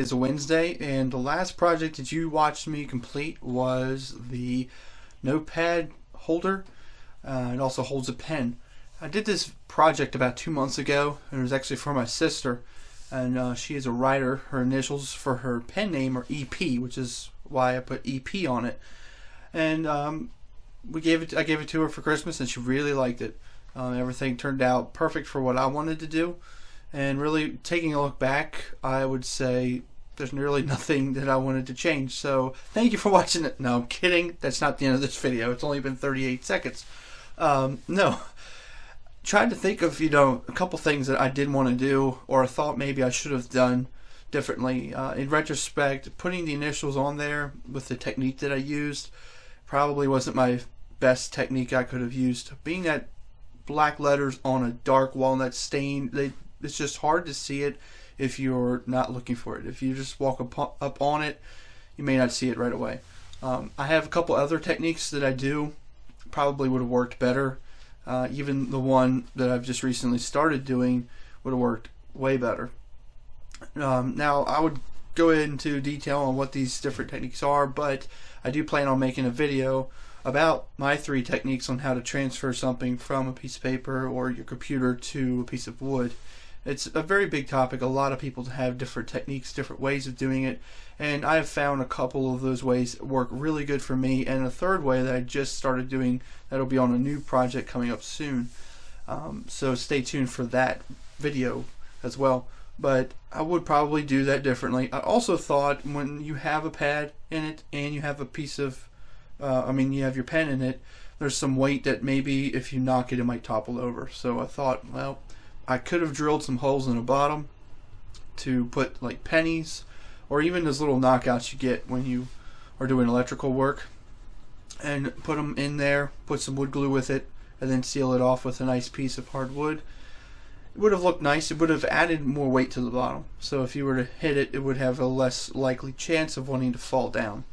is Wednesday, and the last project that you watched me complete was the Notepad holder. It also holds a pen. I did this project about 2 months ago, and it was actually for my sister, and she is a writer. Her initials for her pen name are EP, which is why I put EP on it. And I gave it to her for Christmas, and she really liked it. Everything turned out perfect for what I wanted to do. And really, taking a look back, I would say there's really nothing that I wanted to change. So thank you for watching it. No, I'm kidding. That's not the end of this video. It's only been 38 seconds. No. Tried to think of, a couple things that I did want to do, or I thought maybe I should have done differently. In retrospect, putting the initials on there with the technique that I used probably wasn't my best technique I could have used. Being that black letters on a dark walnut stain, it's just hard to see it if you're not looking for it. If you just walk up on it, you may not see it right away. I have a couple other techniques that I do, probably would have worked better. Even the one that I've just recently started doing would have worked way better. Now, I would go into detail on what these different techniques are, but I do plan on making a video about my 3 techniques on how to transfer something from a piece of paper or your computer to a piece of wood. It's a very big topic. A lot of people have different techniques, different ways of doing it, and I have found a couple of those ways work really good for me, and a third way that I just started doing that'll be on a new project coming up soon. So stay tuned for that video as well. But I would probably do that differently. I also thought when you have a pad in it and you have a piece of, you have your pen in it, there's some weight that maybe if you knock it, it might topple over. So I thought, well, I could have drilled some holes in the bottom to put like pennies, or even those little knockouts you get when you are doing electrical work, and put them in there, put some wood glue with it, and then seal it off with a nice piece of hardwood. It would have looked nice. It would have added more weight to the bottom. So if you were to hit it, it would have a less likely chance of wanting to fall down.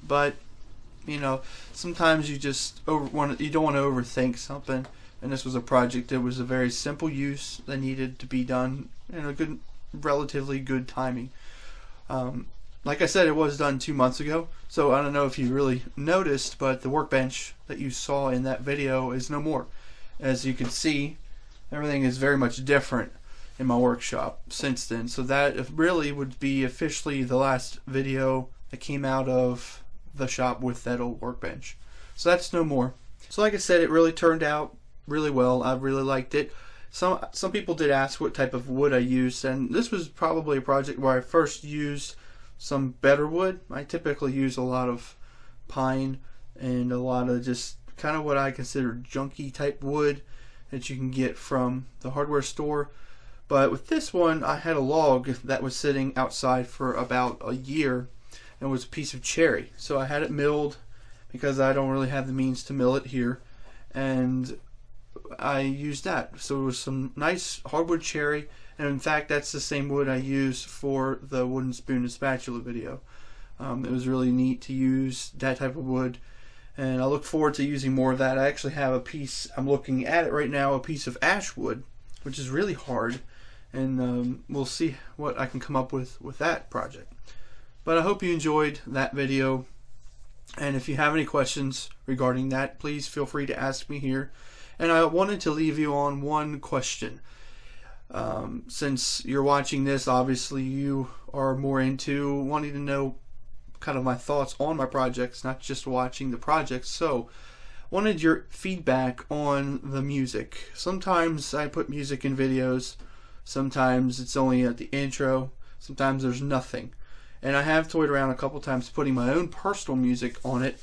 But sometimes you just you don't want to overthink something. And this was a project that was a very simple use that needed to be done in a relatively good timing. Like I said, it was done 2 months ago, so I don't know if you really noticed, but the workbench that you saw in that video is no more. As you can see, everything is very much different in my workshop since then. So that really would be officially the last video that came out of the shop with that old workbench. So that's no more. So like I said, it really turned out really well. I really liked it. Some people did ask what type of wood I used, and this was probably a project where I first used some better wood. I typically use a lot of pine and a lot of just kind of what I consider junky type wood that you can get from the hardware store. But with this one, I had a log that was sitting outside for about a year, and it was a piece of cherry. So I had it milled because I don't really have the means to mill it here, and I used that. So it was some nice hardwood cherry, and in fact that's the same wood I used for the wooden spoon and spatula video. It was really neat to use that type of wood, and I look forward to using more of that. I actually have a piece, I'm looking at it right now, a piece of ash wood, which is really hard, and we'll see what I can come up with that project. But I hope you enjoyed that video, and if you have any questions regarding that, please feel free to ask me here. And I wanted to leave you on one question. Since you're watching this, obviously you are more into wanting to know kind of my thoughts on my projects, not just watching the projects. So wanted your feedback on the music. Sometimes I put music in videos, sometimes it's only at the intro, sometimes there's nothing. And I have toyed around a couple times putting my own personal music on it.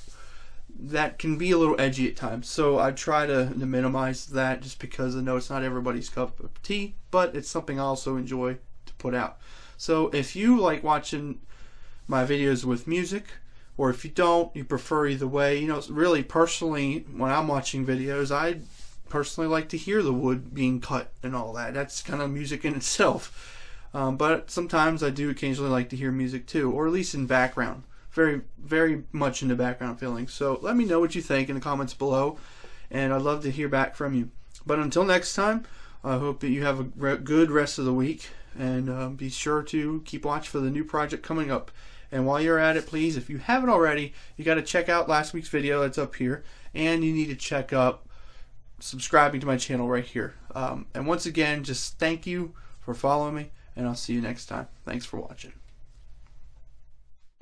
That can be a little edgy at times, so I try to minimize that, just because I know it's not everybody's cup of tea, but it's something I also enjoy to put out. So if you like watching my videos with music, or if you don't, you prefer either way, really personally, when I'm watching videos, I personally like to hear the wood being cut and all that. That's kind of music in itself. But sometimes I do occasionally like to hear music too, or at least in background. Very, very much into background feeling. So let me know what you think in the comments below, and I'd love to hear back from you. But until next time, I hope that you have a good rest of the week, and be sure to keep watch for the new project coming up. And while you're at it, please, if you haven't already, you got to check out last week's video that's up here, and you need to check up subscribing to my channel right here. And once again, just thank you for following me, and I'll see you next time. Thanks for watching.